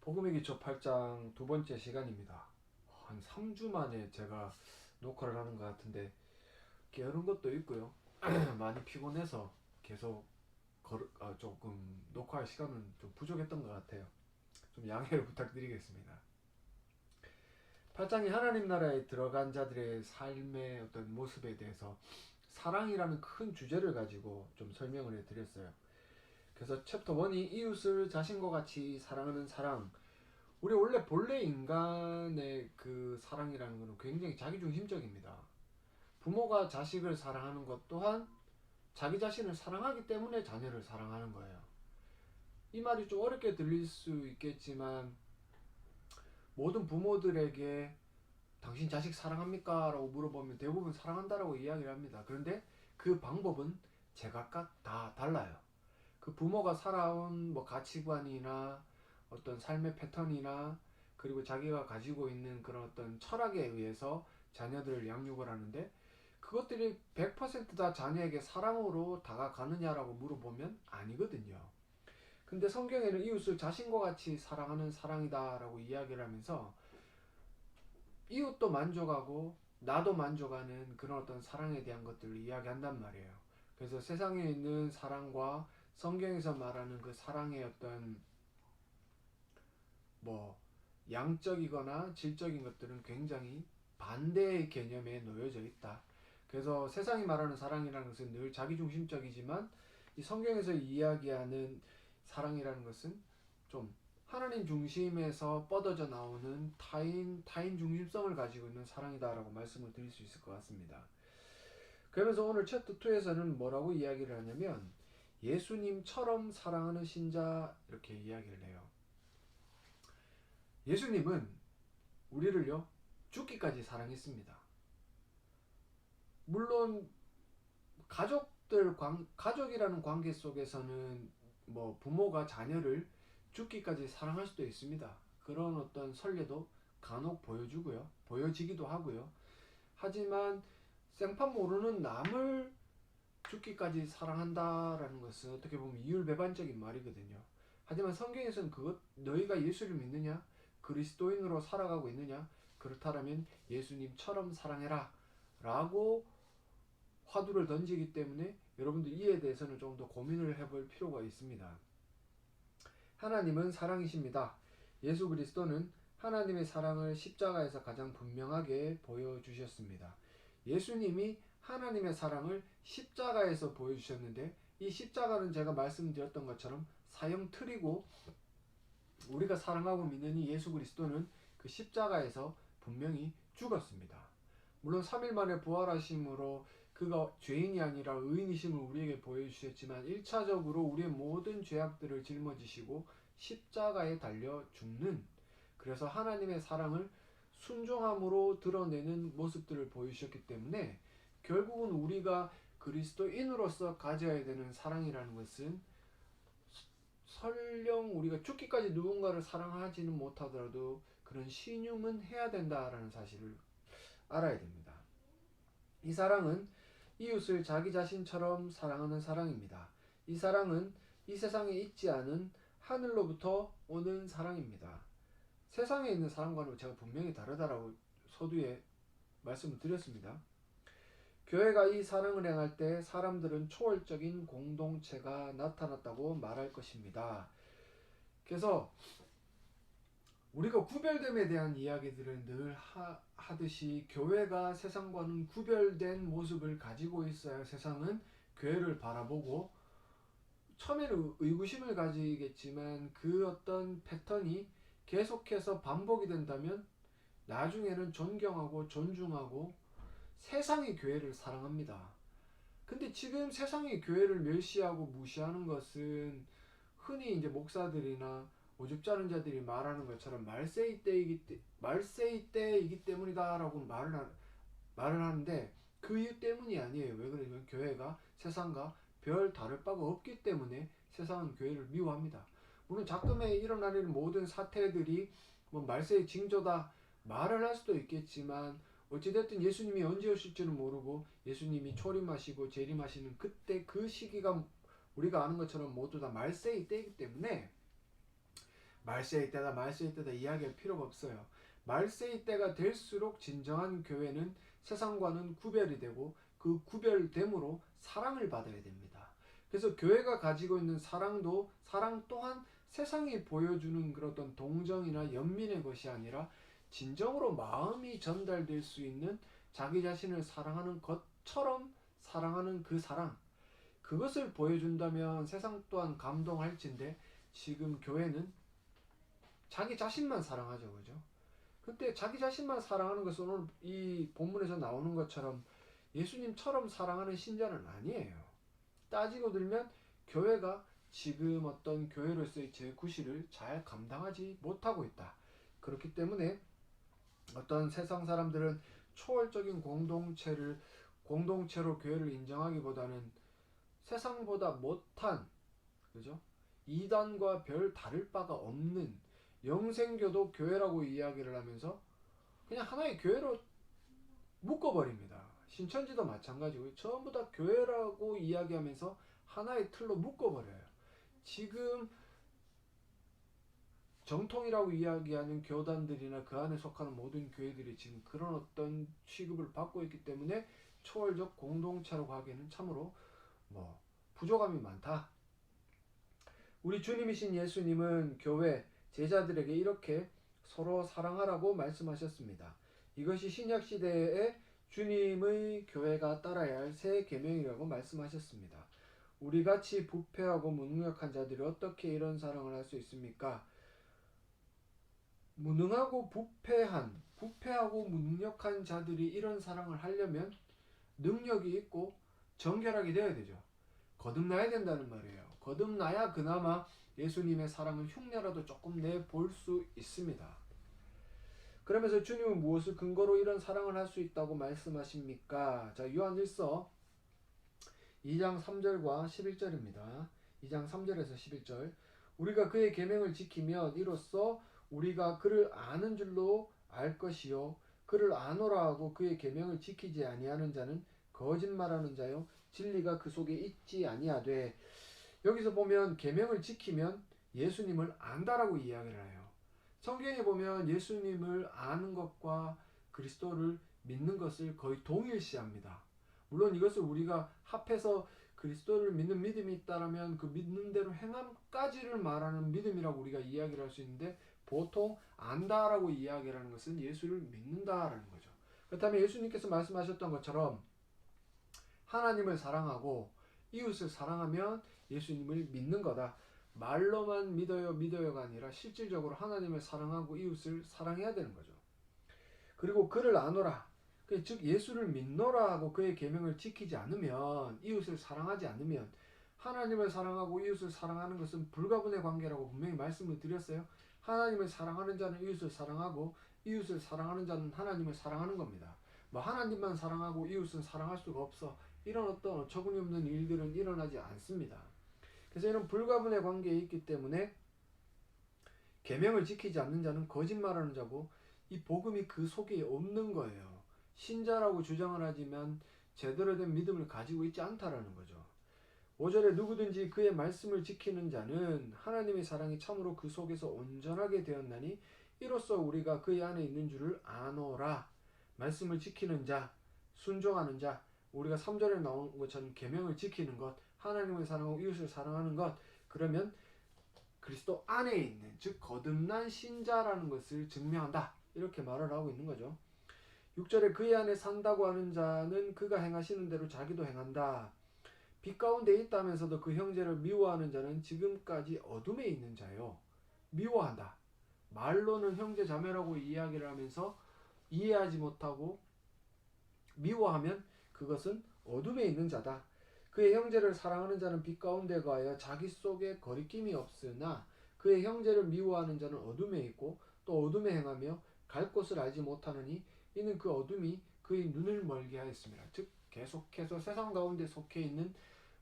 복음의 기초 8장 두 번째 시간입니다. 한 3주 만에 제가 녹화를 하는 것 같은데 게으른 것도 있고요. 많이 피곤해서 계속 조금 녹화할 시간은 좀 부족했던 것 같아요. 좀 양해를 부탁드리겠습니다. 8장이 하나님 나라에 들어간 자들의 삶의 어떤 모습에 대해서 사랑이라는 큰 주제를 가지고 좀 설명을 해드렸어요. 그래서 챕터 1이 이웃을 자신과 같이 사랑하는 사랑. 우리 원래 본래 인간의 그 사랑이라는 것은 굉장히 자기중심적입니다. 부모가 자식을 사랑하는 것 또한 자기 자신을 사랑하기 때문에 자녀를 사랑하는 거예요. 이 말이 좀 어렵게 들릴 수 있겠지만 모든 부모들에게 당신 자식 사랑합니까? 라고 물어보면 대부분 사랑한다라고 이야기를 합니다. 그런데 그 방법은 제각각 다 달라요. 그 부모가 살아온 뭐 가치관이나 어떤 삶의 패턴이나 그리고 자기가 가지고 있는 그런 어떤 철학에 의해서 자녀들을 양육을 하는데 그것들이 100%다 자녀에게 사랑으로 다가가느냐라고 물어보면 아니거든요. 근데 성경에는 이웃을 자신과 같이 사랑하는 사랑이다라고 이야기를 하면서 이웃도 만족하고 나도 만족하는 그런 어떤 사랑에 대한 것들을 이야기한단 말이에요. 그래서 세상에 있는 사랑과 성경에서 말하는 그 사랑의 어떤 뭐 양적이거나 질적인 것들은 굉장히 반대의 개념에 놓여져 있다. 그래서 세상이 말하는 사랑이라는 것은 늘 자기중심적이지만 이 성경에서 이야기하는 사랑이라는 것은 좀 하나님 중심에서 뻗어져 나오는 타인 중심성을 가지고 있는 사랑이다라고 말씀을 드릴 수 있을 것 같습니다. 그러면서 오늘 챕터 2에서는 뭐라고 이야기를 하냐면 예수님처럼 사랑하는 신자 이렇게 이야기를 해요. 예수님은 우리를요 죽기까지 사랑했습니다. 물론 가족이라는 관계 속에서는 뭐 부모가 자녀를 죽기까지 사랑할 수도 있습니다. 그런 어떤 선례도 간혹 보여지기도 하고요. 하지만 생판 모르는 남을 죽기까지 사랑한다라는 것은 어떻게 보면 이율배반적인 말이거든요. 하지만 성경에서는 너희가 예수를 믿느냐? 그리스도인으로 살아가고 있느냐? 그렇다면 예수님처럼 사랑해라 라고 화두를 던지기 때문에 여러분들 이에 대해서는 좀 더 고민을 해볼 필요가 있습니다. 하나님은 사랑이십니다. 예수 그리스도는 하나님의 사랑을 십자가에서 가장 분명하게 보여주셨습니다. 예수님이 하나님의 사랑을 십자가에서 보여주셨는데 이 십자가는 제가 말씀드렸던 것처럼 사형 틀이고 우리가 사랑하고 믿는 이 예수 그리스도는 그 십자가에서 분명히 죽었습니다. 물론 3일 만에 부활하심으로 그가 죄인이 아니라 의인이심을 우리에게 보여주셨지만 1차적으로 우리의 모든 죄악들을 짊어지시고 십자가에 달려 죽는, 그래서 하나님의 사랑을 순종함으로 드러내는 모습들을 보여주셨기 때문에 결국은 우리가 그리스도인으로서 가져야 되는 사랑이라는 것은 설령 우리가 죽기까지 누군가를 사랑하지는 못하더라도 그런 신용은 해야 된다라는 사실을 알아야 됩니다. 이 사랑은 이웃을 자기 자신처럼 사랑하는 사랑입니다. 이 사랑은 이 세상에 있지 않은 하늘로부터 오는 사랑입니다. 세상에 있는 사랑과는 제가 분명히 다르다라고 서두에 말씀을 드렸습니다. 교회가 이 사랑을 행할 때 사람들은 초월적인 공동체가 나타났다고 말할 것입니다. 그래서 우리가 구별됨에 대한 이야기들을 늘 하듯이 교회가 세상과는 구별된 모습을 가지고 있어야 세상은 교회를 바라보고 처음에는 의구심을 가지겠지만 그 어떤 패턴이 계속해서 반복이 된다면 나중에는 존경하고 존중하고 세상이 교회를 사랑합니다. 근데 지금 세상이 교회를 멸시하고 무시하는 것은 흔히 이제 목사들이나 오죽지 않은 자들이 말하는 것처럼 말세이 때이기 때문이다라고 말을 하는데 그 이유 때문이 아니에요. 왜 그러냐면 교회가 세상과 별 다를 바가 없기 때문에 세상은 교회를 미워합니다. 물론 작금에 일어나는 모든 사태들이 뭐 말세의 징조다 말을 할 수도 있겠지만 어찌됐든 예수님이 언제 오실지는 모르고 예수님이 초림하시고 재림하시는 그때 그 시기가 우리가 아는 것처럼 모두 다 말세의 때이기 때문에 말세의 때다 말세의 때다 이야기할 필요가 없어요. 말세의 때가 될수록 진정한 교회는 세상과는 구별이 되고 그 구별됨으로 사랑을 받아야 됩니다. 그래서 교회가 가지고 있는 사랑도 사랑 또한 세상이 보여주는 그런 어떤 동정이나 연민의 것이 아니라 진정으로 마음이 전달될 수 있는 자기 자신을 사랑하는 것처럼 사랑하는 그 사랑, 그것을 보여준다면 세상 또한 감동할진데 지금 교회는 자기 자신만 사랑하죠. 그죠? 근데 자기 자신만 사랑하는 것은 오늘 이 본문에서 나오는 것처럼 예수님처럼 사랑하는 신자는 아니에요. 따지고 들면 교회가 지금 어떤 교회로서의 제 구실을 잘 감당하지 못하고 있다. 그렇기 때문에 어떤 세상 사람들은 초월적인 공동체로 교회를 인정하기보다는 세상보다 못한, 그죠? 이단과 별 다를 바가 없는 영생교도 교회라고 이야기를 하면서 그냥 하나의 교회로 묶어버립니다. 신천지도 마찬가지고 전부 다 교회라고 이야기하면서 하나의 틀로 묶어버려요. 지금 정통이라고 이야기하는 교단들이나 그 안에 속하는 모든 교회들이 지금 그런 어떤 취급을 받고 있기 때문에 초월적 공동체라고 하기에는 참으로 부족함이 많다. 우리 주님이신 예수님은 교회 제자들에게 이렇게 서로 사랑하라고 말씀하셨습니다. 이것이 신약 시대에 주님의 교회가 따라야 할 새 계명이라고 말씀하셨습니다. 우리 같이 부패하고 무능력한 자들이 어떻게 이런 사랑을 할 수 있습니까? 무능하고 부패하고 무능력한 자들이 이런 사랑을 하려면 능력이 있고 정결하게 되어야 되죠. 거듭나야 된다는 말이에요. 거듭나야 그나마 예수님의 사랑을 흉내라도 조금 내볼 수 있습니다. 그러면서 주님은 무엇을 근거로 이런 사랑을 할 수 있다고 말씀하십니까? 자, 요한일서 2장 3절과 11절입니다. 2장 3절에서 11절. 우리가 그의 계명을 지키면 이로써 우리가 그를 아는 줄로 알 것이요 그를 아노라 하고 그의 계명을 지키지 아니하는 자는 거짓말하는 자요 진리가 그 속에 있지 아니하되. 여기서 보면 계명을 지키면 예수님을 안다라고 이야기를 해요. 성경에 보면 예수님을 아는 것과 그리스도를 믿는 것을 거의 동일시합니다. 물론 이것을 우리가 합해서 그리스도를 믿는 믿음이 있다면 그 믿는 대로 행함까지를 말하는 믿음이라고 우리가 이야기를 할 수 있는데 보통 안다라고 이야기를 하는 것은 예수를 믿는다라는 거죠. 그렇다면 예수님께서 말씀하셨던 것처럼 하나님을 사랑하고 이웃을 사랑하면 예수님을 믿는 거다. 말로만 믿어요가 아니라 실질적으로 하나님을 사랑하고 이웃을 사랑해야 되는 거죠. 그리고 그를 아노라. 즉 예수를 믿노라 하고 그의 계명을 지키지 않으면, 이웃을 사랑하지 않으면, 하나님을 사랑하고 이웃을 사랑하는 것은 불가분의 관계라고 분명히 말씀을 드렸어요. 하나님을 사랑하는 자는 이웃을 사랑하고 이웃을 사랑하는 자는 하나님을 사랑하는 겁니다. 하나님만 사랑하고 이웃은 사랑할 수가 없어. 이런 어떤 어처구니 없는 일들은 일어나지 않습니다. 그래서 이런 불가분의 관계에 있기 때문에 계명을 지키지 않는 자는 거짓말하는 자고 이 복음이 그 속에 없는 거예요. 신자라고 주장을 하지만 제대로 된 믿음을 가지고 있지 않다라는 거죠. 5절에 누구든지 그의 말씀을 지키는 자는 하나님의 사랑이 참으로 그 속에서 온전하게 되었나니 이로써 우리가 그의 안에 있는 줄을 아노라. 말씀을 지키는 자, 순종하는 자, 우리가 3절에 나온 것처럼 계명을 지키는 것, 하나님을 사랑하고 이웃을 사랑하는 것, 그러면 그리스도 안에 있는, 즉 거듭난 신자라는 것을 증명한다. 이렇게 말을 하고 있는 거죠. 6절에 그의 안에 산다고 하는 자는 그가 행하시는 대로 자기도 행한다. 빛 가운데 있다면서도 그 형제를 미워하는 자는 지금까지 어둠에 있는 자요. 미워한다. 말로는 형제 자매라고 이야기를 하면서 이해하지 못하고 미워하면 그것은 어둠에 있는 자다. 그의 형제를 사랑하는 자는 빛 가운데 거하여 자기 속에 거리낌이 없으나 그의 형제를 미워하는 자는 어둠에 있고 또 어둠에 행하며 갈 곳을 알지 못하느니 이는 그 어둠이 그의 눈을 멀게 하였습니다. 즉 계속해서 세상 가운데 속해 있는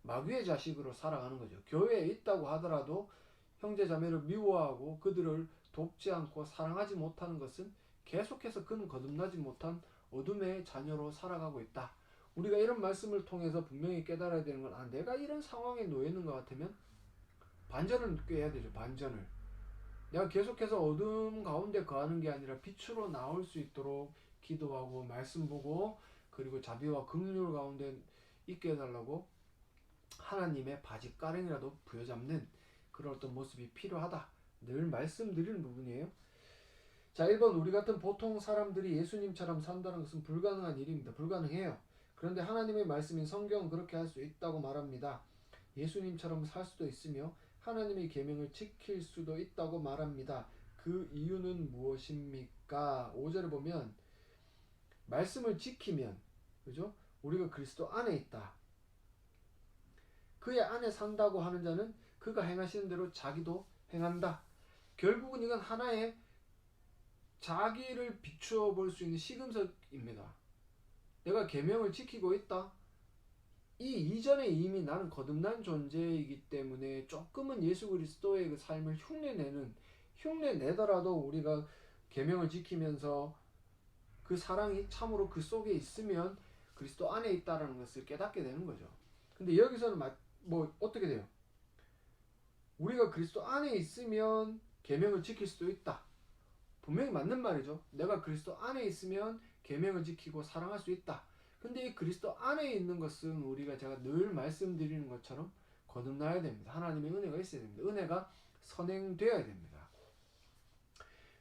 마귀의 자식으로 살아가는 거죠. 교회에 있다고 하더라도 형제 자매를 미워하고 그들을 돕지 않고 사랑하지 못하는 것은 계속해서 그는 거듭나지 못한 어둠의 자녀로 살아가고 있다. 우리가 이런 말씀을 통해서 분명히 깨달아야 되는 건 내가 이런 상황에 놓여 있는 것 같으면 반전을 꾀해야 되죠. 반전을. 내가 계속해서 어둠 가운데 거하는 게 아니라 빛으로 나올 수 있도록 기도하고 말씀 보고 그리고 자비와 긍휼 가운데 있게 해달라고 하나님의 바짓가랑이라도 부여잡는 그런 어떤 모습이 필요하다. 늘 말씀드리는 부분이에요. 자, 1번 우리 같은 보통 사람들이 예수님처럼 산다는 것은 불가능한 일입니다. 불가능해요. 그런데 하나님의 말씀인 성경은 그렇게 할 수 있다고 말합니다. 예수님처럼 살 수도 있으며 하나님의 계명을 지킬 수도 있다고 말합니다. 그 이유는 무엇입니까? 5절을 보면 말씀을 지키면 그죠? 우리가 그리스도 안에 있다. 그의 안에 산다고 하는 자는 그가 행하시는 대로 자기도 행한다. 결국은 이건 하나의 자기를 비추어 볼 수 있는 시금석입니다. 내가 계명을 지키고 있다. 이 이전에 이미 나는 거듭난 존재이기 때문에 조금은 예수 그리스도의 그 삶을 흉내내더라도 우리가 계명을 지키면서 그 사랑이 참으로 그 속에 있으면 그리스도 안에 있다라는 것을 깨닫게 되는 거죠. 근데 여기서는 뭐 어떻게 돼요? 우리가 그리스도 안에 있으면 계명을 지킬 수도 있다. 분명히 맞는 말이죠. 내가 그리스도 안에 있으면 계명을 지키고 사랑할 수 있다. 근데 이 그리스도 안에 있는 것은 우리가 제가 늘 말씀드리는 것처럼 거듭나야 됩니다. 하나님의 은혜가 있어야 됩니다. 은혜가 선행되어야 됩니다.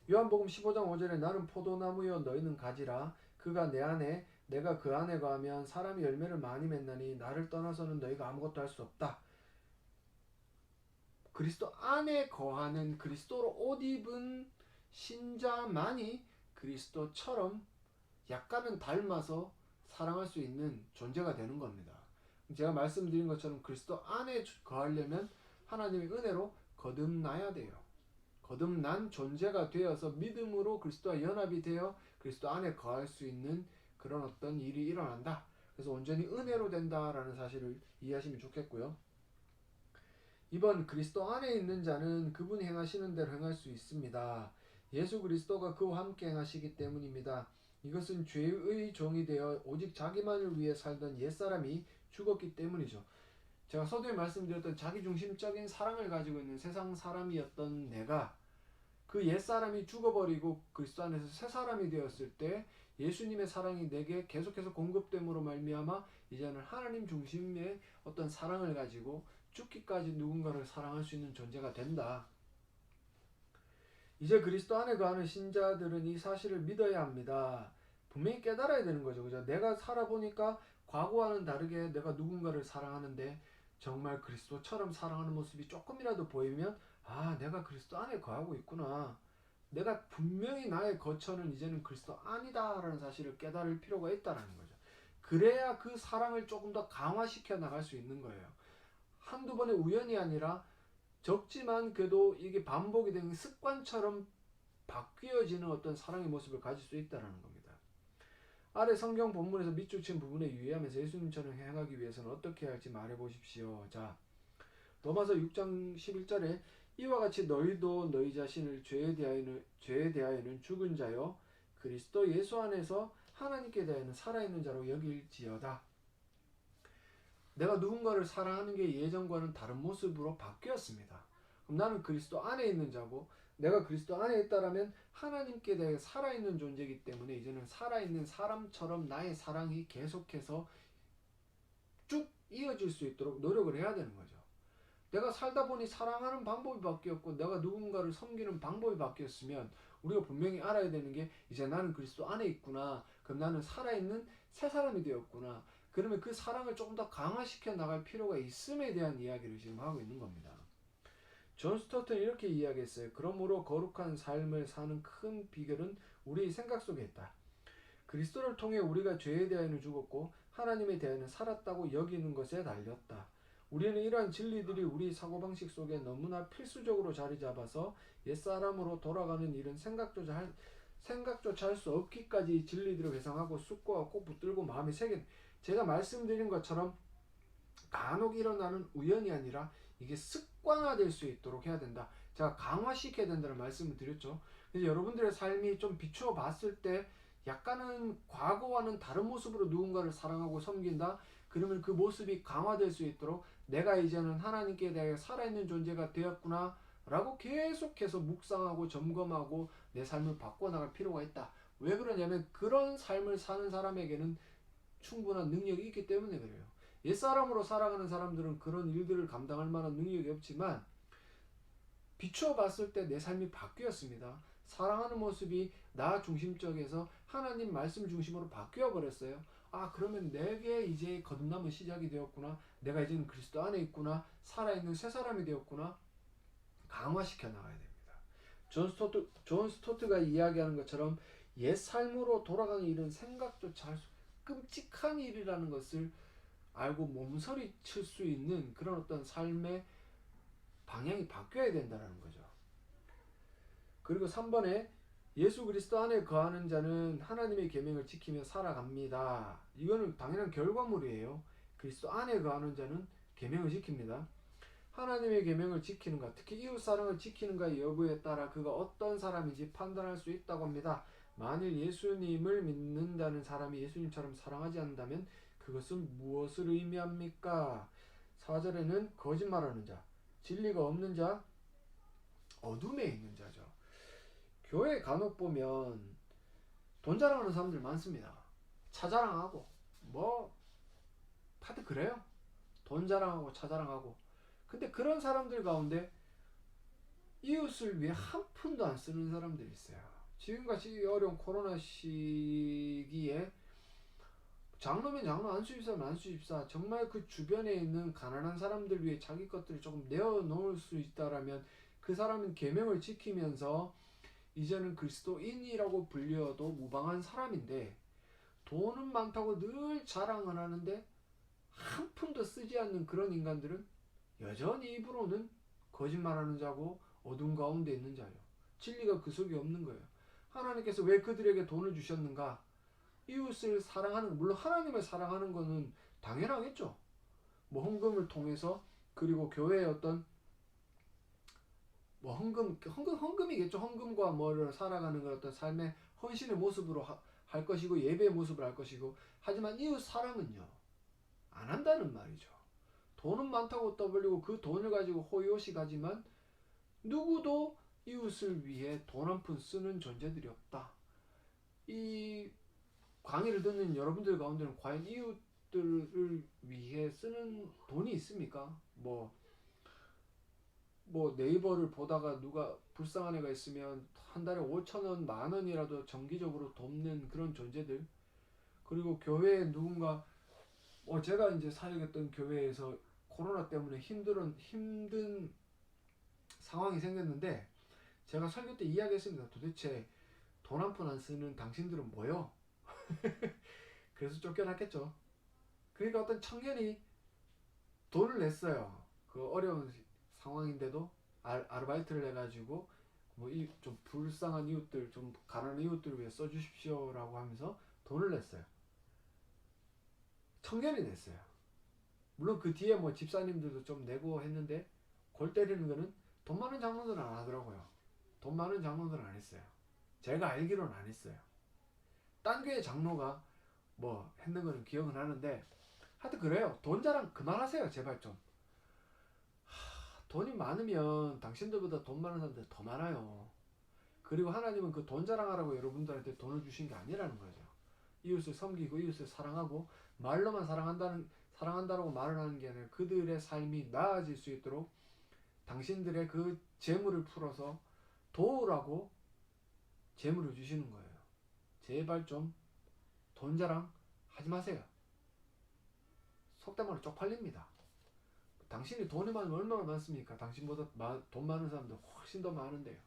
요한복음 15장 5절에 나는 포도나무여 너희는 가지라 그가 내 안에 내가 그 안에 거하면 사람이 열매를 많이 맺나니 나를 떠나서는 너희가 아무것도 할 수 없다. 그리스도 안에 거하는 그리스도로 옷 입은 신자만이 그리스도처럼 약간은 닮아서 사랑할 수 있는 존재가 되는 겁니다. 제가 말씀드린 것처럼 그리스도 안에 거하려면 하나님의 은혜로 거듭나야 돼요. 거듭난 존재가 되어서 믿음으로 그리스도와 연합이 되어 그리스도 안에 거할 수 있는 그런 어떤 일이 일어난다. 그래서 온전히 은혜로 된다라는 사실을 이해하시면 좋겠고요. 2번 그리스도 안에 있는 자는 그분이 행하시는 대로 행할 수 있습니다. 예수 그리스도가 그와 함께 행하시기 때문입니다. 이것은 죄의 종이 되어 오직 자기만을 위해 살던 옛사람이 죽었기 때문이죠. 제가 서두에 말씀드렸던 자기중심적인 사랑을 가지고 있는 세상 사람이었던 내가 그 옛사람이 죽어버리고 그리스도 안에서 새사람이 되었을 때 예수님의 사랑이 내게 계속해서 공급됨으로 말미암아 이제는 하나님 중심의 어떤 사랑을 가지고 죽기까지 누군가를 사랑할 수 있는 존재가 된다. 이제 그리스도 안에 거하는 신자들은 이 사실을 믿어야 합니다. 분명히 깨달아야 되는 거죠. 그죠? 내가 살아보니까 과거와는 다르게 내가 누군가를 사랑하는데 정말 그리스도처럼 사랑하는 모습이 조금이라도 보이면 아, 내가 그리스도 안에 거하고 있구나. 내가 분명히 나의 거처는 이제는 그리스도 아니다라는 사실을 깨달을 필요가 있다는 거죠. 그래야 그 사랑을 조금 더 강화시켜 나갈 수 있는 거예요. 한두 번의 우연이 아니라 적지만 그래도 이게 반복이 되는 습관처럼 바뀌어지는 어떤 사랑의 모습을 가질 수 있다는 겁니다. 아래 성경 본문에서 밑줄 친 부분에 유의하면서 예수님처럼 행하기 위해서는 어떻게 할지 말해보십시오. 자, 로마서 6장 11절에 이와 같이 너희도 너희 자신을 죄에 대하여는 죽은 자요 그리스도 예수 안에서 하나님께 대하여는 살아있는 자로 여길지어다. 내가 누군가를 사랑하는 게 예전과는 다른 모습으로 바뀌었습니다. 그럼 나는 그리스도 안에 있는 자고 내가 그리스도 안에 있다라면 하나님께 대해 살아있는 존재이기 때문에 이제는 살아있는 사람처럼 나의 사랑이 계속해서 쭉 이어질 수 있도록 노력을 해야 되는 거죠. 내가 살다 보니 사랑하는 방법이 바뀌었고 내가 누군가를 섬기는 방법이 바뀌었으면 우리가 분명히 알아야 되는 게 이제 나는 그리스도 안에 있구나. 그럼 나는 살아있는 새 사람이 되었구나. 그러면 그 사랑을 조금 더 강화시켜 나갈 필요가 있음에 대한 이야기를 지금 하고 있는 겁니다. 존 스토트는 이렇게 이야기했어요. 그러므로 거룩한 삶을 사는 큰 비결은 우리의 생각 속에 있다. 그리스도를 통해 우리가 죄에 대하여는 죽었고 하나님에 대하여는 살았다고 여기는 것에 달렸다. 우리는 이러한 진리들이 우리 사고방식 속에 너무나 필수적으로 자리 잡아서 옛사람으로 돌아가는 일은 생각조차 할 수 없기까지 진리들을 회상하고 숙고하고 꼭 붙들고 마음에 새긴 제가 말씀드린 것처럼 간혹 일어나는 우연이 아니라 이게 습관화될 수 있도록 해야 된다. 제가 강화시켜야 된다는 말씀을 드렸죠. 그래서 여러분들의 삶이 좀 비추어 봤을 때 약간은 과거와는 다른 모습으로 누군가를 사랑하고 섬긴다. 그러면 그 모습이 강화될 수 있도록 내가 이제는 하나님께 대해 살아있는 존재가 되었구나 라고 계속해서 묵상하고 점검하고 내 삶을 바꿔나갈 필요가 있다. 왜 그러냐면 그런 삶을 사는 사람에게는 충분한 능력이 있기 때문에 그래요. 옛사람으로 살아가는 사람들은 그런 일들을 감당할 만한 능력이 없지만 비추어 봤을 때 내 삶이 바뀌었습니다. 사랑하는 모습이 나 중심적에서 하나님 말씀 중심으로 바뀌어 버렸어요. 아, 그러면 내게 이제 거듭남은 시작이 되었구나. 내가 이제는 그리스도 안에 있구나. 살아있는 새 사람이 되었구나. 강화시켜 나가야 됩니다. 존 스토트가 이야기하는 것처럼 옛 삶으로 돌아가는 일은 생각조차 할 수, 끔찍한 일이라는 것을 알고 몸서리칠 수 있는 그런 어떤 삶의 방향이 바뀌어야 된다는 거죠. 그리고 3번에 예수 그리스도 안에 거하는 자는 하나님의 계명을 지키며 살아갑니다. 이거는 당연한 결과물이에요. 그리스도 안에 거하는 자는 계명을 지킵니다. 하나님의 계명을 지키는가, 특히 이웃 사랑을 지키는가 여부에 따라 그가 어떤 사람인지 판단할 수 있다고 합니다. 만일 예수님을 믿는다는 사람이 예수님처럼 사랑하지 않는다면 그것은 무엇을 의미합니까? 4절에는 거짓말하는 자, 진리가 없는 자, 어둠에 있는 자죠. 교회 간혹 보면 돈 자랑하는 사람들 많습니다. 차 자랑하고 뭐 다들 그래요. 돈 자랑하고 차 자랑하고. 근데 그런 사람들 가운데 이웃을 위해 한 푼도 안 쓰는 사람들이 있어요. 지금같이 어려운 코로나 시기에 장로면 장로, 안수집사면 안수집사, 정말 그 주변에 있는 가난한 사람들 위해 자기 것들을 조금 내어놓을 수 있다라면 그 사람은 계명을 지키면서 이제는 그리스도인이라고 불려도 무방한 사람인데, 돈은 많다고 늘 자랑을 하는데 한 푼도 쓰지 않는 그런 인간들은 여전히 입으로는 거짓말하는 자고 어둠 가운데 있는 자요. 진리가 그 속에 없는 거예요. 하나님께서 왜 그들에게 돈을 주셨는가? 이웃을 사랑하는, 물론 하나님을 사랑하는 것은 당연하겠죠. 뭐 헌금을 통해서, 그리고 교회의 어떤 뭐 헌금이겠죠. 헌금과 뭐를 살아가는 걸 어떤 삶의 헌신의 모습으로 할 것이고 예배의 모습을 할 것이고, 하지만 이웃 사랑은요 안 한다는 말이죠. 돈은 많다고 떠벌리고 그 돈을 가지고 호의호식 하지만 누구도 이웃을 위해 돈 한 푼 쓰는 존재들이 없다. 이 강의를 듣는 여러분들 가운데는 과연 이웃들을 위해 쓰는 돈이 있습니까? 뭐 네이버를 보다가 누가 불쌍한 애가 있으면 한 달에 5,000원, 10,000원이라도 정기적으로 돕는 그런 존재들. 그리고 교회에 누군가, 제가 이제 사역했던 교회에서 코로나 때문에 힘든 상황이 생겼는데, 제가 설교 때 이야기했습니다. 도대체 돈 한 푼 안 쓰는 당신들은 뭐요? 그래서 쫓겨났겠죠. 그러니까 어떤 청년이 돈을 냈어요. 그 어려운 상황인데도 아르바이트를 해가지고 뭐 좀 불쌍한 이웃들, 좀 가난한 이웃들을 위해 써주십시오라고 하면서 돈을 냈어요. 청년이 냈어요. 물론 그 뒤에 뭐 집사님들도 좀 내고 했는데, 골 때리는 거는 돈 많은 장로들은 안 하더라고요. 돈 많은 장로들은 안 했어요. 제가 알기로는 안 했어요. 딴 교회 장로가 뭐 했는 거는 기억은 하는데, 하여튼 그래요. 돈 자랑 그만하세요. 제발 좀. 돈이 많으면 당신들보다 돈 많은 사람들 더 많아요. 그리고 하나님은 그 돈 자랑하라고 여러분들한테 돈을 주신 게 아니라는 거죠. 이웃을 섬기고 이웃을 사랑하고, 말로만 사랑한다라고 말을 하는 게 아니라 그들의 삶이 나아질 수 있도록 당신들의 그 재물을 풀어서 도우라고 재물을 주시는 거예요. 제발 좀 돈 자랑 하지 마세요. 속된 말로 쪽팔립니다. 당신이 돈이 많으면 얼마나 많습니까? 당신보다 돈 많은 사람들 훨씬 더 많은데요.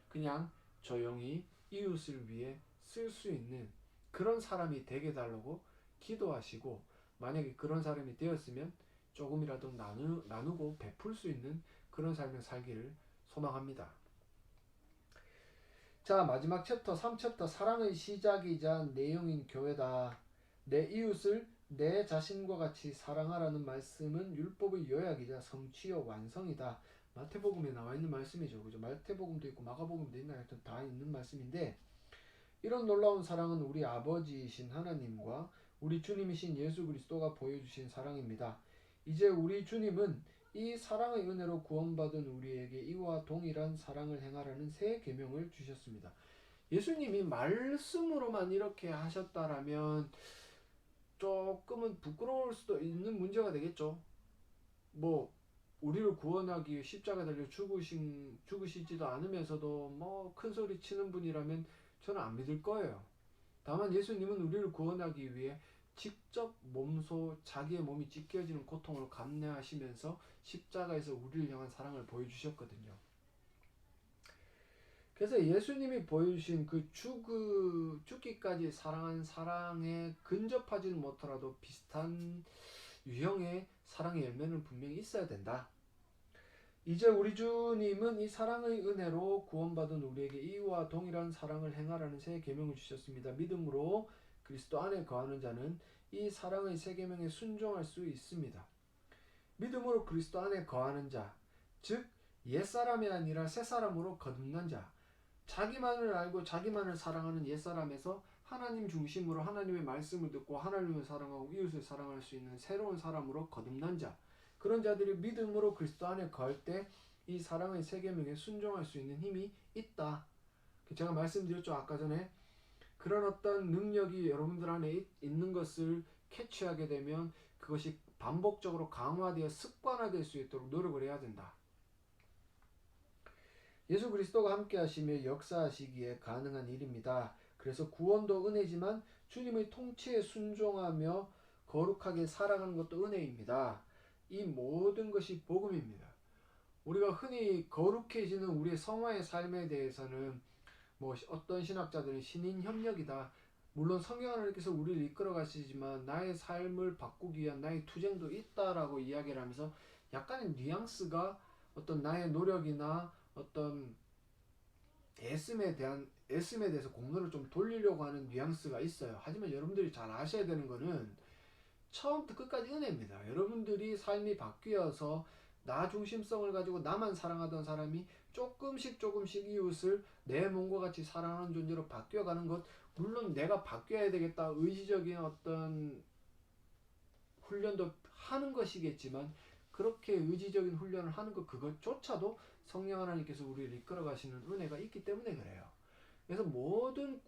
그냥 조용히 이웃을 위해 쓸 수 있는 그런 사람이 되게 달라고 기도하시고, 만약에 그런 사람이 되었으면 조금이라도 나누고 베풀 수 있는 그런 삶을 살기를 소망합니다. 자, 마지막 챕터 3챕터, 사랑의 시작이자 내용인 교회다. 내 이웃을 내 자신과 같이 사랑하라는 말씀은 율법의 요약이자 성취요 완성이다. 마태복음에 나와 있는 말씀이죠. 그죠? 마태복음도 있고 마가복음도 있나, 하여튼 다 있는 말씀인데, 이런 놀라운 사랑은 우리 아버지이신 하나님과 우리 주님이신 예수 그리스도가 보여주신 사랑입니다. 이제 우리 주님은 이 사랑의 은혜로 구원받은 우리에게 이와 동일한 사랑을 행하라는 새 계명을 주셨습니다. 예수님이 말씀으로만 이렇게 하셨다라면 조금은 부끄러울 수도 있는 문제가 되겠죠. 뭐 우리를 구원하기 위해 십자가 달려 죽으시지도 않으면서도 뭐 큰 소리 치는 분이라면 저는 안 믿을 거예요. 다만 예수님은 우리를 구원하기 위해 직접 몸소 자기의 몸이 찢겨지는 고통을 감내하시면서 십자가에서 우리를 향한 사랑을 보여주셨거든요. 그래서 예수님이 보여주신 그 죽기까지 사랑한 사랑에 근접하지는 못하더라도 비슷한 유형의 사랑의 열매는 분명히 있어야 된다. 이제 우리 주님은 이 사랑의 은혜로 구원받은 우리에게 이와 동일한 사랑을 행하라는 새 계명을 주셨습니다. 믿음으로 그리스도 안에 거하는 자는 이 사랑의 새 계명에 순종할 수 있습니다. 믿음으로 그리스도 안에 거하는 자, 즉 옛사람이 아니라 새사람으로 거듭난 자, 자기만을 알고 자기만을 사랑하는 옛사람에서 하나님 중심으로 하나님의 말씀을 듣고 하나님을 사랑하고 이웃을 사랑할 수 있는 새로운 사람으로 거듭난 자, 그런 자들이 믿음으로 그리스도 안에 거할 때 이 사랑의 새 계명에 순종할 수 있는 힘이 있다. 제가 말씀드렸죠. 아까 전에 그런 어떤 능력이 여러분들 안에 있는 것을 캐치하게 되면 그것이 반복적으로 강화되어 습관화될 수 있도록 노력을 해야 된다. 예수 그리스도가 함께 하시며 역사하시기에 가능한 일입니다. 그래서 구원도 은혜지만 주님의 통치에 순종하며 거룩하게 살아가는 것도 은혜입니다. 이 모든 것이 복음입니다. 우리가 흔히 거룩해지는 우리의 성화의 삶에 대해서는 뭐 어떤 신학자들은 신인협력이다. 물론 성령 하나님께서 우리를 이끌어 가시지만 나의 삶을 바꾸기 위한 나의 투쟁도 있다라고 이야기를 하면서 약간의 뉘앙스가 어떤 나의 노력이나 어떤 애씀에 대해서 공로를 좀 돌리려고 하는 뉘앙스가 있어요. 하지만 여러분들이 잘 아셔야 되는 거는 처음부터 끝까지 은혜입니다. 여러분들이 삶이 바뀌어서 나 중심성을 가지고 나만 사랑하던 사람이 조금씩 이웃을 내 몸과 같이 사랑하는 존재로 바뀌어가는 것, 물론 내가 바뀌어야 되겠다 의지적인 어떤 훈련도 하는 것이겠지만 그렇게 의지적인 훈련을 하는 것 그것조차도 성령 하나님께서 우리를 이끌어 가시는 은혜가 있기 때문에 그래요. 그래서 모든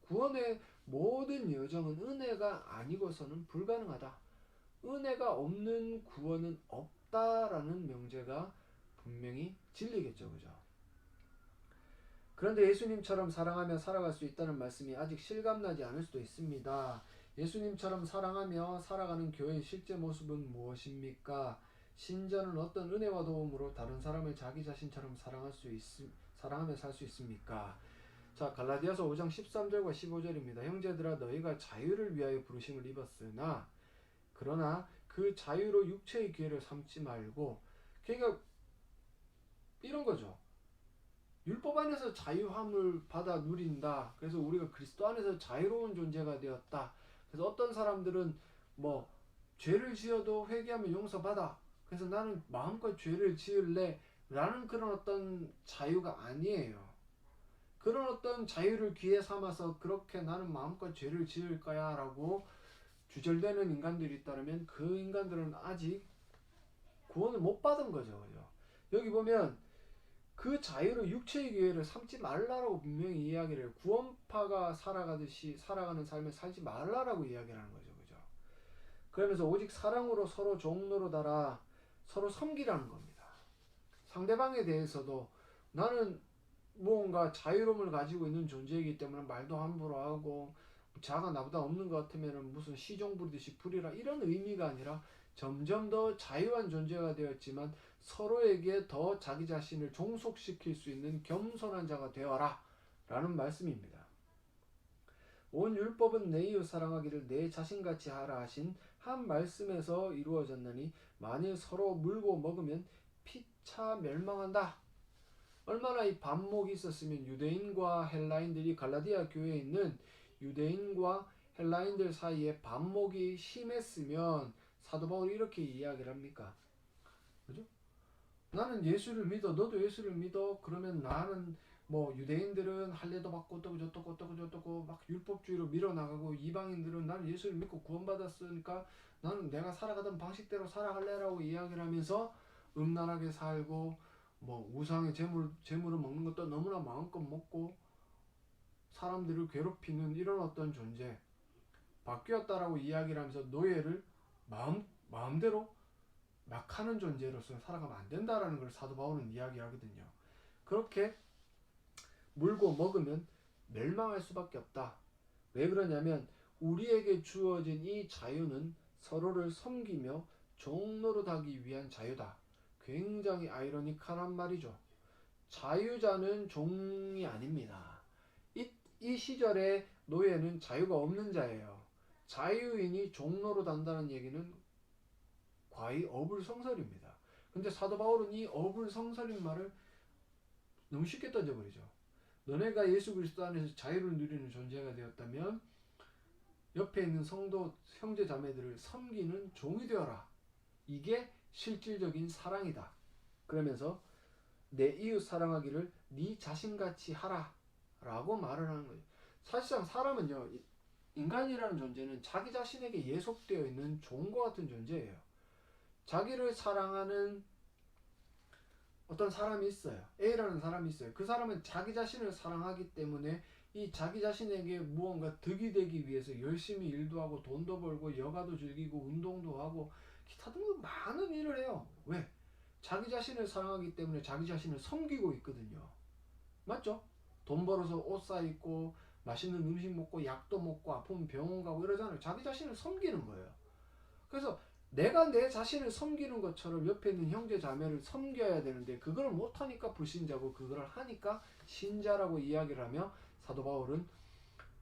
구원의 모든 여정은 은혜가 아니고서는 불가능하다. 은혜가 없는 구원은 없다라는 명제가 분명히 진리겠죠. 그죠? 그런데 예수님처럼 사랑하며 살아갈 수 있다는 말씀이 아직 실감나지 않을 수도 있습니다. 예수님처럼 사랑하며 살아가는 교회의 실제 모습은 무엇입니까? 신자는 어떤 은혜와 도움으로 다른 사람을 자기 자신처럼 사랑하며 살 수 있습니까? 자, 갈라디아서 5장 13절과 15절입니다. 형제들아 너희가 자유를 위하여 부르심을 입었으나 그러나 그 자유로 육체의 기회를 삼지 말고, 그러니까 이런 거죠. 율법 안에서 자유함을 받아 누린다. 그래서 우리가 그리스도 안에서 자유로운 존재가 되었다. 그래서 어떤 사람들은 뭐 죄를 지어도 회개하면 용서받아. 그래서 나는 마음껏 죄를 지을래 라는 그런 어떤 자유가 아니에요. 그런 어떤 자유를 기회 삼아서 그렇게 나는 마음껏 죄를 지을 거야 라고 주절되는 인간들이 있다면 그 인간들은 아직 구원을 못 받은 거죠. 그죠? 여기 보면 그 자유로 육체의 기회를 삼지 말라라고 분명히 이야기를 해요. 구원파가 살아가듯이 살아가는 삶을 살지 말라라고 이야기를 하는 거죠. 그죠? 그러면서 오직 사랑으로 서로 종노릇하라, 서로 섬기라는 겁니다. 상대방에 대해서도 나는 무언가 자유로움을 가지고 있는 존재이기 때문에 말도 함부로 하고 자가 나보다 없는 것 같으면 무슨 시종 부리듯이 부리라 이런 의미가 아니라 점점 더 자유한 존재가 되었지만 서로에게 더 자기 자신을 종속시킬 수 있는 겸손한 자가 되어라 라는 말씀입니다. 온 율법은 내 이웃 사랑하기를 내 자신같이 하라 하신 한 말씀에서 이루어졌나니 만일 서로 물고 먹으면 피차 멸망한다. 얼마나 이 반목이 있었으면 유대인과 헬라인들이 갈라디아 교회에 있는 유대인과 헬라인들 사이에 반목이 심했으면 사도 바울이 이렇게 이야기를 합니까? 그죠? 나는 예수를 믿어, 너도 예수를 믿어. 그러면 나는 뭐 유대인들은 할례도 받고 어떠고 저떠고 어떠고 저떠고 막 율법주의로 밀어나가고 이방인들은 나는 예수를 믿고 구원받았으니까 나는 내가 살아가던 방식대로 살아갈래라고 이야기를 하면서 음란하게 살고 뭐 우상의 재물을 먹는 것도 너무나 마음껏 먹고 사람들을 괴롭히는 이런 어떤 존재, 바뀌었다라고 이야기를 하면서 노예를 마음대로 막 하는 존재로서 살아가면 안 된다라는 걸 사도 바울은 이야기하거든요. 그렇게 물고 먹으면 멸망할 수밖에 없다. 왜 그러냐면 우리에게 주어진 이 자유는 서로를 섬기며 종노릇하기 위한 자유다. 굉장히 아이러니컬한 말이죠. 자유자는 종이 아닙니다. 이 시절의 노예는 자유가 없는 자예요. 자유인이 종로로 단다는 얘기는 과히 어불성설입니다. 근데 사도 바울은 이 어불성설인 말을 너무 쉽게 던져버리죠. 너네가 예수 그리스도 안에서 자유를 누리는 존재가 되었다면 옆에 있는 성도 형제 자매들을 섬기는 종이 되어라. 이게 실질적인 사랑이다. 그러면서 내 이웃 사랑하기를 네 자신같이 하라 라고 말을 하는 거예요. 사실상 사람은요, 인간이라는 존재는 자기 자신에게 예속되어 있는 종과 같은 존재예요. 자기를 사랑하는 어떤 사람이 있어요. A라는 사람이 있어요. 그 사람은 자기 자신을 사랑하기 때문에 이 자기 자신에게 무언가 득이 되기 위해서 열심히 일도 하고 돈도 벌고 여가도 즐기고 운동도 하고 기타 등등 많은 일을 해요. 왜? 자기 자신을 사랑하기 때문에 자기 자신을 섬기고 있거든요. 맞죠? 돈 벌어서 옷 사 입고 맛있는 음식 먹고 약도 먹고 아프면 병원 가고 이러잖아요. 자기 자신을 섬기는 거예요. 그래서 내가 내 자신을 섬기는 것처럼 옆에 있는 형제 자매를 섬겨야 되는데 그걸 못하니까 불신자고 그걸 하니까 신자라고 이야기를 하며 사도 바울은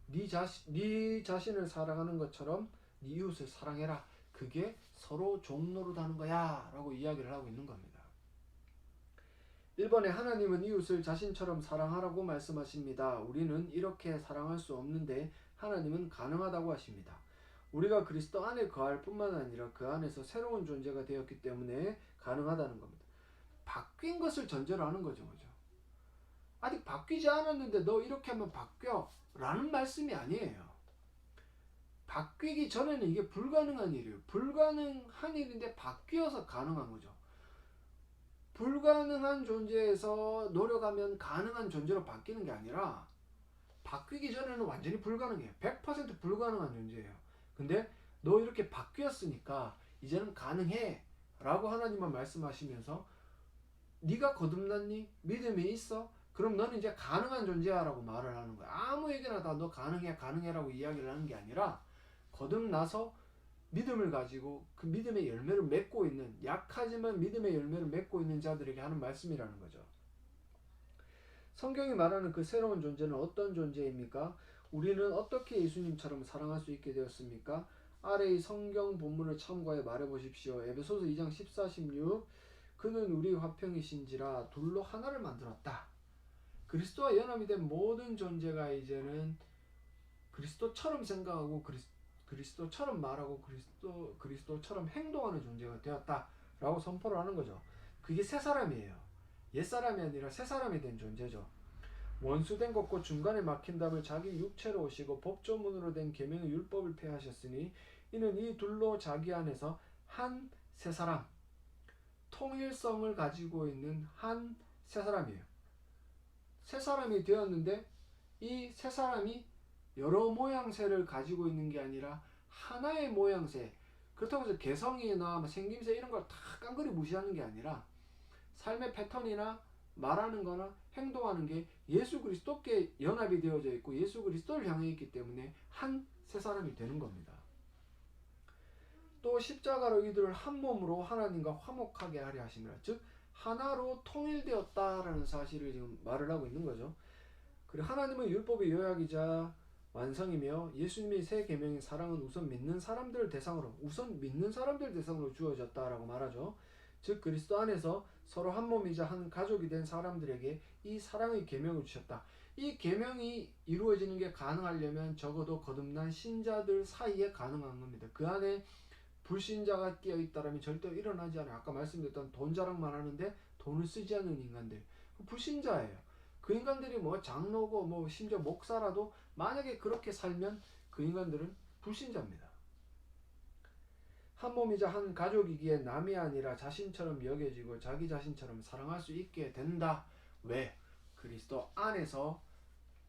네 자신을 사랑하는 것처럼 네 이웃을 사랑해라. 그게 서로 종노릇하는 거야 라고 이야기를 하고 있는 겁니다. 1번에 하나님은 이웃을 자신처럼 사랑하라고 말씀하십니다. 우리는 이렇게 사랑할 수 없는데 하나님은 가능하다고 하십니다. 우리가 그리스도 안에 거할 뿐만 아니라 그 안에서 새로운 존재가 되었기 때문에 가능하다는 겁니다. 바뀐 것을 전제로 하는 거죠. 아직 바뀌지 않았는데 너 이렇게 하면 바뀌어 라는 말씀이 아니에요. 바뀌기 전에는 이게 불가능한 일이에요. 불가능한 일인데 바뀌어서 가능한 거죠. 불가능한 존재에서 노력하면 가능한 존재로 바뀌는 게 아니라 바뀌기 전에는 완전히 불가능해요. 100% 불가능한 존재예요. 근데 너 이렇게 바뀌었으니까 이제는 가능해 라고 하나님은 말씀하시면서 네가 거듭났니? 믿음이 있어? 그럼 너는 이제 가능한 존재야 라고 말을 하는 거야. 아무에게나 다 너 가능해 가능해 라고 이야기를 하는 게 아니라 거듭나서 믿음을 가지고 그 믿음의 열매를 맺고 있는, 약하지만 믿음의 열매를 맺고 있는 자들에게 하는 말씀이라는 거죠. 성경이 말하는 그 새로운 존재는 어떤 존재입니까? 우리는 어떻게 예수님처럼 사랑할 수 있게 되었습니까? 아래의 성경 본문을 참고해 말해보십시오. 에베소서 2장 14, 16. 그는 우리 화평이신지라 둘로 하나를 만들었다. 그리스도와 연합이 된 모든 존재가 이제는 그리스도처럼 생각하고 그리스도처럼 말하고 그리스도처럼 행동하는 존재가 되었다라고 선포를 하는 거죠. 그게 새 사람이에요. 옛 사람이 아니라 새 사람이 된 존재죠. 원수된 것과 중간에 막힌 답을 자기 육체로 오시고 법조문으로 된 계명의 율법을 폐하셨으니 이는 이 둘로 자기 안에서 한 새 사람, 통일성을 가지고 있는 한 새 사람이에요. 새 사람이 되었는데 이 새 사람이 여러 모양새를 가지고 있는 게 아니라 하나의 모양새, 그렇다고 해서 개성이나 생김새 이런 걸 다 깡그리 무시하는 게 아니라 삶의 패턴이나 말하는 거나 행동하는 게 예수 그리스도께 연합이 되어져 있고 예수 그리스도를 향해 있기 때문에 한 새 사람이 되는 겁니다. 또 십자가로 이들을 한 몸으로 하나님과 화목하게 하려 하심이라. 즉 하나로 통일되었다라는 사실을 지금 말을 하고 있는 거죠. 그리고 하나님은 율법의 요약이자 완성이며 예수님의 새 계명인 사랑은 우선 믿는 사람들 대상으로 주어졌다라고 말하죠. 즉 그리스도 안에서 서로 한 몸이자 한 가족이 된 사람들에게 이 사랑의 계명을 주셨다. 이 계명이 이루어지는 게 가능하려면 적어도 거듭난 신자들 사이에 가능한 겁니다. 그 안에 불신자가 끼어 있다라면 절대 일어나지 않아요. 아까 말씀드렸던 돈 자랑만 하는데 돈을 쓰지 않는 인간들, 불신자예요. 그 인간들이 뭐 장로고 뭐 심지어 목사라도 만약에 그렇게 살면 그 인간들은 불신자입니다. 한 몸이자 한 가족이기에 남이 아니라 자신처럼 여겨지고 자기 자신처럼 사랑할 수 있게 된다. 왜? 그리스도 안에서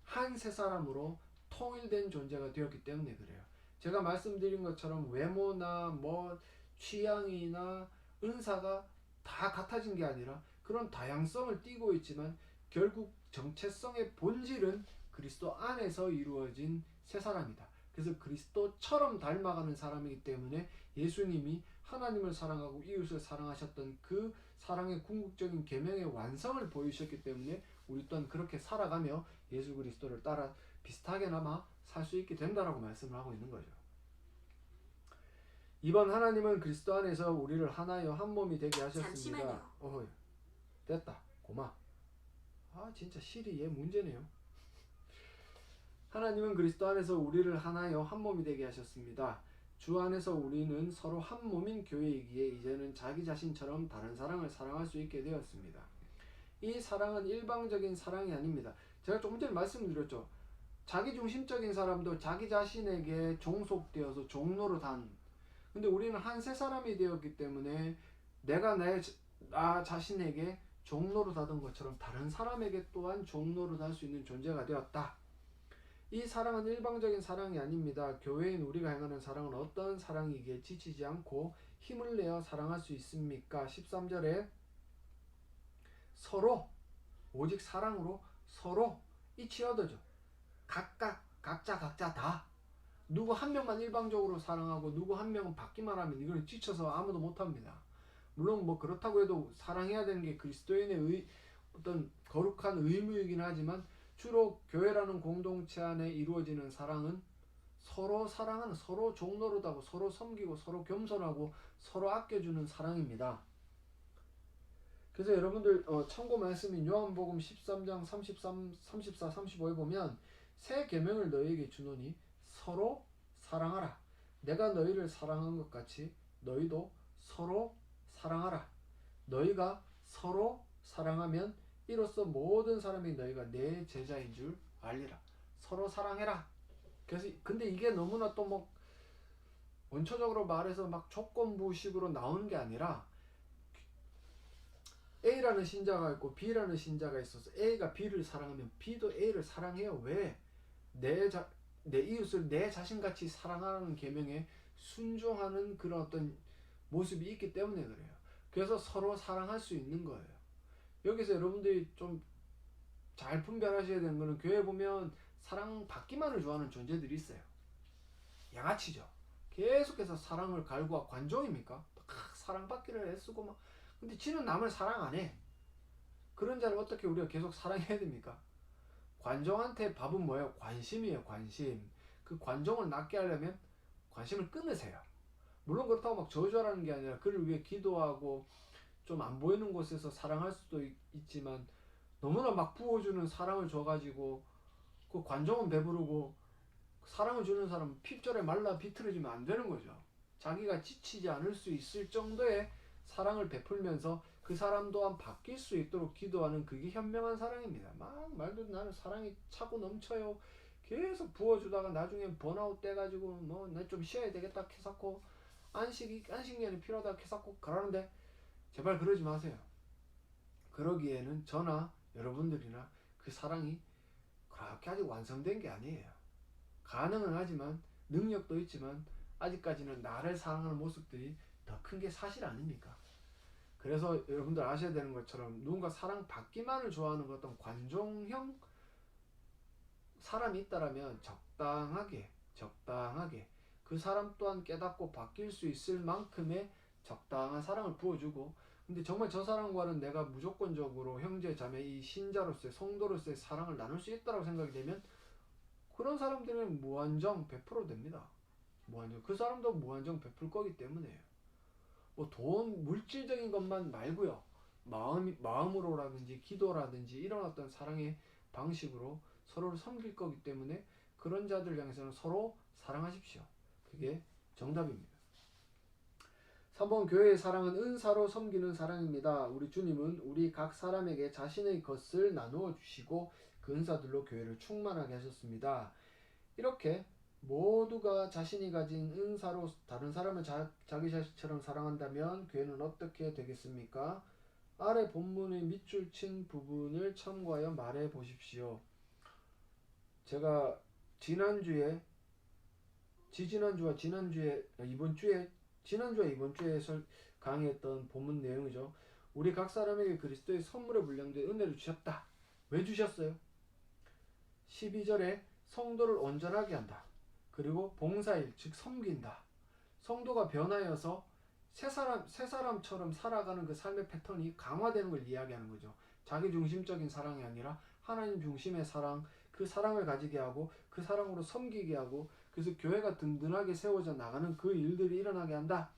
한 세 사람으로 통일된 존재가 되었기 때문에 그래요. 제가 말씀드린 것처럼 외모나 뭐 취향이나 은사가 다 같아진 게 아니라 그런 다양성을 띠고 있지만 결국 정체성의 본질은 그리스도 안에서 이루어진 세 사람이다. 그래서 그리스도처럼 닮아가는 사람이기 때문에 예수님이 하나님을 사랑하고 이웃을 사랑하셨던 그 사랑의 궁극적인 계명의 완성을 보이셨기 때문에 우리 또한 그렇게 살아가며 예수 그리스도를 따라 비슷하게나마 살 수 있게 된다라고 말씀을 하고 있는 거죠. 이번 하나님은 그리스도 안에서 우리를 하나여 한 몸이 되게 하셨습니다. 됐다. 고마. 진짜 실이 얘 문제네요. 하나님은 그리스도 안에서 우리를 하나여 한 몸이 되게 하셨습니다. 주 안에서 우리는 서로 한 몸인 교회이기에 이제는 자기 자신처럼 다른 사람을 사랑할 수 있게 되었습니다. 이 사랑은 일방적인 사랑이 아닙니다. 제가 조금 전에 말씀드렸죠. 자기중심적인 사람도 자기 자신에게 종속되어서 종노릇한, 근데 우리는 한 세 사람이 되었기 때문에 내가 나 자신에게 종노릇하던 것처럼 다른 사람에게 또한 종노릇할 수 있는 존재가 되었다. 이 사랑은 일방적인 사랑이 아닙니다. 교회인 우리가 행하는 사랑은 어떤 사랑이기에 지치지 않고 힘을 내어 사랑할 수 있습니까? 13절에 서로, 오직 사랑으로 서로 이치 얻어줘. 각자 다. 누구 한 명만 일방적으로 사랑하고 누구 한 명은 받기만 하면 이거는 지쳐서 아무도 못합니다. 물론 뭐 그렇다고 해도 사랑해야 되는 게 그리스도인의 어떤 거룩한 의무이긴 하지만 주로 교회라는 공동체 안에 이루어지는 사랑은 서로 사랑하는, 서로 종노릇하고 서로 섬기고 서로 겸손하고 서로 아껴주는 사랑입니다. 그래서 여러분들 참고 말씀인 요한복음 13장 33, 34, 35에 보면 새 계명을 너희에게 주노니 서로 사랑하라. 내가 너희를 사랑한 것 같이 너희도 서로 사랑하라. 너희가 서로 사랑하면 이로써 모든 사람이 너희가 내 제자인 줄 알리라. 서로 사랑해라. 그래서 근데 이게 너무나 또 뭐 원초적으로 말해서 막 조건부식으로 나오는 게 아니라 A라는 신자가 있고 B라는 신자가 있어서 A가 B를 사랑하면 B도 A를 사랑해요. 왜? 내 이웃을 내 자신같이 사랑하는 계명에 순종하는 그런 어떤 모습이 있기 때문에 그래요. 그래서 서로 사랑할 수 있는 거예요. 여기서 여러분들이 좀 잘 분별하셔야 되는 거는 교회 보면 사랑받기만을 좋아하는 존재들이 있어요. 양아치죠. 계속해서 사랑을 갈구하고 관종입니까? 막 사랑받기를 애쓰고 막 근데 지는 남을 사랑 안 해. 그런 자를 어떻게 우리가 계속 사랑해야 됩니까? 관종한테 밥은 뭐예요? 관심이에요. 관심. 그 관종을 낫게 하려면 관심을 끊으세요. 물론 그렇다고 막 저주하라는 게 아니라 그를 위해 기도하고 좀 안 보이는 곳에서 사랑할 수도 있지만 너무나 막 부어주는 사랑을 줘가지고 그 관종은 배부르고 사랑을 주는 사람은 핍절에 말라 비틀어지면 안 되는 거죠. 자기가 지치지 않을 수 있을 정도의 사랑을 베풀면서 그 사람 또한 바뀔 수 있도록 기도하는 그게 현명한 사랑입니다. 막 말도 나는 사랑이 차고 넘쳐요. 계속 부어주다가 나중에 번아웃 돼가지고 뭐 나 좀 쉬어야 되겠다 캐사코 안식년이 필요하다 캐사코 그러는데 제발 그러지 마세요. 그러기에는 저나 여러분들이나 그 사랑이 그렇게 아직 완성된 게 아니에요. 가능은 하지만 능력도 있지만 아직까지는 나를 사랑하는 모습들이 더 큰 게 사실 아닙니까? 그래서 여러분들 아셔야 되는 것처럼 누군가 사랑받기만을 좋아하는 어떤 관종형 사람이 있다라면 적당하게 그 사람 또한 깨닫고 바뀔 수 있을 만큼의 적당한 사랑을 부어주고 근데 정말 저 사람과는 내가 무조건적으로 형제 자매 이 신자로서의 성도로서의 사랑을 나눌 수 있다고 생각이 되면 그런 사람들은 무한정 베풀어도 됩니다. 무한정 그 사람도 무한정 베풀 거기 때문에요. 뭐 돈 물질적인 것만 말고요. 마음으로라든지 기도라든지 이런 어떤 사랑의 방식으로 서로를 섬길 거기 때문에 그런 자들 향해서는 서로 사랑하십시오. 그게 정답입니다. 3번 교회의 사랑은 은사로 섬기는 사랑입니다. 우리 주님은 우리 각 사람에게 자신의 것을 나누어 주시고 그 은사들로 교회를 충만하게 하셨습니다. 이렇게 모두가 자신이 가진 은사로 다른 사람을 자기 자신처럼 사랑한다면 교회는 어떻게 되겠습니까? 아래 본문의 밑줄 친 부분을 참고하여 말해 보십시오. 제가 지난주에 지지난주와 지난주에 지난주와 이번 주에 강의했던 본문 내용이죠. 우리 각 사람에게 그리스도의 선물의 분량된 은혜를 주셨다. 왜 주셨어요? 12절에 성도를 온전하게 한다. 그리고 봉사일 즉 섬긴다. 성도가 변하여서 새 사람처럼 살아가는 그 삶의 패턴이 강화되는 걸 이야기하는 거죠. 자기 중심적인 사랑이 아니라 하나님 중심의 사랑, 그 사랑을 가지게 하고 그 사랑으로 섬기게 하고 그래서 교회가 든든하게 세워져 나가는 그 일들이 일어나게 한다.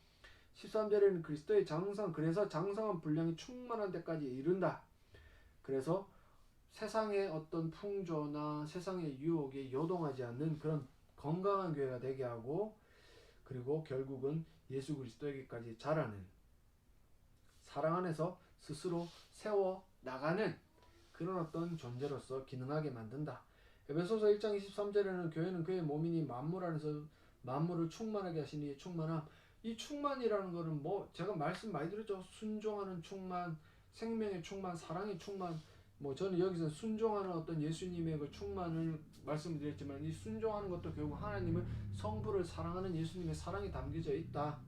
13절에는 그리스도의 장성, 그래서 장성한 분량이 충만한 데까지 이른다. 그래서 세상의 어떤 풍조나 세상의 유혹에 요동하지 않는 그런 건강한 교회가 되게 하고, 그리고 결국은 예수 그리스도에게까지 자라는, 사랑 안에서 스스로 세워 나가는 그런 어떤 존재로서 기능하게 만든다. 에베소서 1장 23절에는 교회는 그의 몸이니 만물 안에서 만물을 충만하게 하시니 이 충만함. 이 충만이라는 거는 뭐 제가 말씀 많이 드렸죠. 순종하는 충만, 생명의 충만, 사랑의 충만. 뭐 저는 여기서 순종하는 어떤 예수님의 그 충만을 말씀드렸지만 이 순종하는 것도 결국 하나님을, 성부를 사랑하는 예수님의 사랑이 담겨져 있다.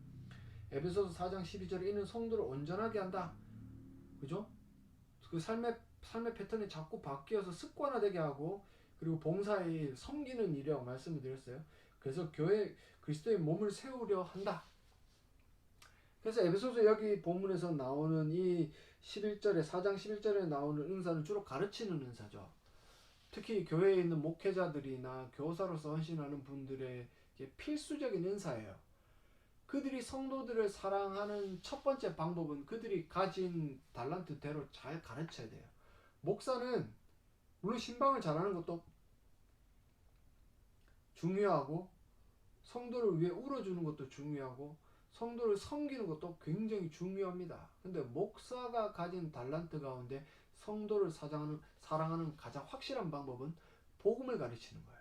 에베소서 4장 12절에 이는 성도를 온전하게 한다. 그죠? 그 삶의 패턴이 자꾸 바뀌어서 습관화되게 하고, 그리고 봉사의 일, 섬기는 일이라고 말씀을 드렸어요. 그래서 교회 그리스도의 몸을 세우려 한다. 그래서 에베소서 여기 본문에서 나오는 이 11절에 4장 11절에 나오는 은사는 주로 가르치는 은사죠. 특히 교회에 있는 목회자들이나 교사로서 헌신하는 분들의 필수적인 은사예요. 그들이 성도들을 사랑하는 첫 번째 방법은 그들이 가진 달란트대로 잘 가르쳐야 돼요. 목사는 물론 신방을 잘하는 것도 중요하고 성도를 위해 울어주는 것도 중요하고 성도를 섬기는 것도 굉장히 중요합니다. 근데 목사가 가진 달란트 가운데 성도를 사랑하는 가장 확실한 방법은 복음을 가르치는 거예요.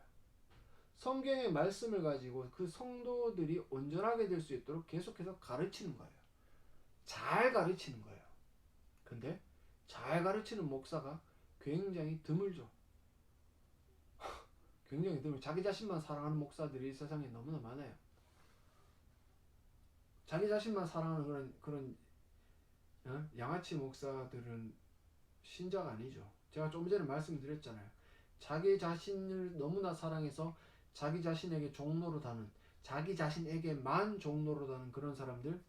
성경의 말씀을 가지고 그 성도들이 온전하게 될 수 있도록 계속해서 가르치는 거예요. 잘 가르치는 거예요. 근데 잘 가르치는 목사가 굉장히 드물죠. 굉장히 드물. 자기 자신만 사랑하는 목사들이 세상에 너무나 많아요. 자기 자신만 사랑하는 그런 양아치 목사들은 신자가 아니죠. 제가 좀 전에 말씀드렸잖아요. 자기 자신을 너무나 사랑해서 자기 자신에게 종로로 다는, 자기 자신에게만 종로로 다는 그런 사람들,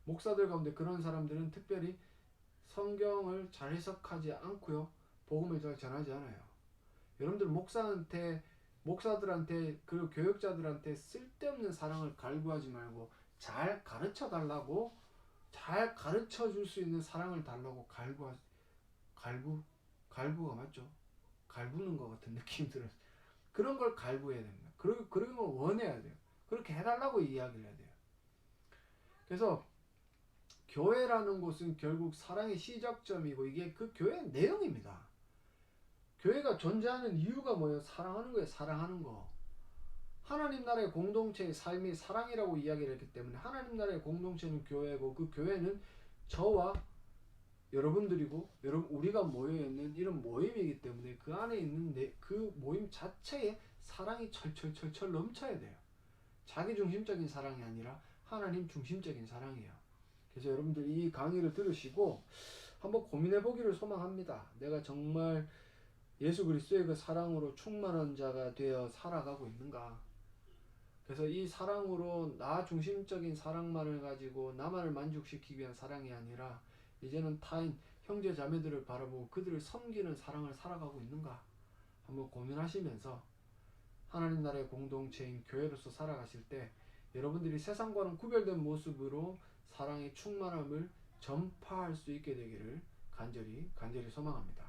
목사들 가운데 그런 사람들은 특별히 성경을 잘 해석하지 않고요, 복음을 잘 전하지 않아요. 여러분들 목사들한테 그리고 교육자들한테 쓸데없는 사랑을 갈구하지 말고 잘 가르쳐 달라고, 잘 가르쳐 줄 수 있는 사랑을 달라고 갈구가 맞죠? 갈구는 것 같은 느낌이 들어요. 그런 걸 갈구해야 됩니다. 그런 걸 원해야 돼요. 그렇게 해달라고 이야기를 해야 돼요. 그래서 교회라는 곳은 결국 사랑의 시작점이고 이게 그 교회의 내용입니다. 교회가 존재하는 이유가 뭐예요? 사랑하는 거예요. 사랑하는 거. 하나님 나라의 공동체의 삶이 사랑이라고 이야기를 했기 때문에 하나님 나라의 공동체는 교회고, 그 교회는 저와 여러분들이고 우리가 모여있는 이런 모임이기 때문에 그 안에 있는 그 모임 자체에 사랑이 철철철철 넘쳐야 돼요. 자기 중심적인 사랑이 아니라 하나님 중심적인 사랑이에요. 그래서 여러분들이 이 강의를 들으시고 한번 고민해 보기를 소망합니다. 내가 정말 예수 그리스도의 그 사랑으로 충만한 자가 되어 살아가고 있는가? 그래서 이 사랑으로 나 중심적인 사랑만을 가지고 나만을 만족시키기 위한 사랑이 아니라 이제는 타인 형제 자매들을 바라보고 그들을 섬기는 사랑을 살아가고 있는가? 한번 고민하시면서 하나님 나라의 공동체인 교회로서 살아가실 때 여러분들이 세상과는 구별된 모습으로 사랑의 충만함을 전파할 수 있게 되기를 간절히 소망합니다.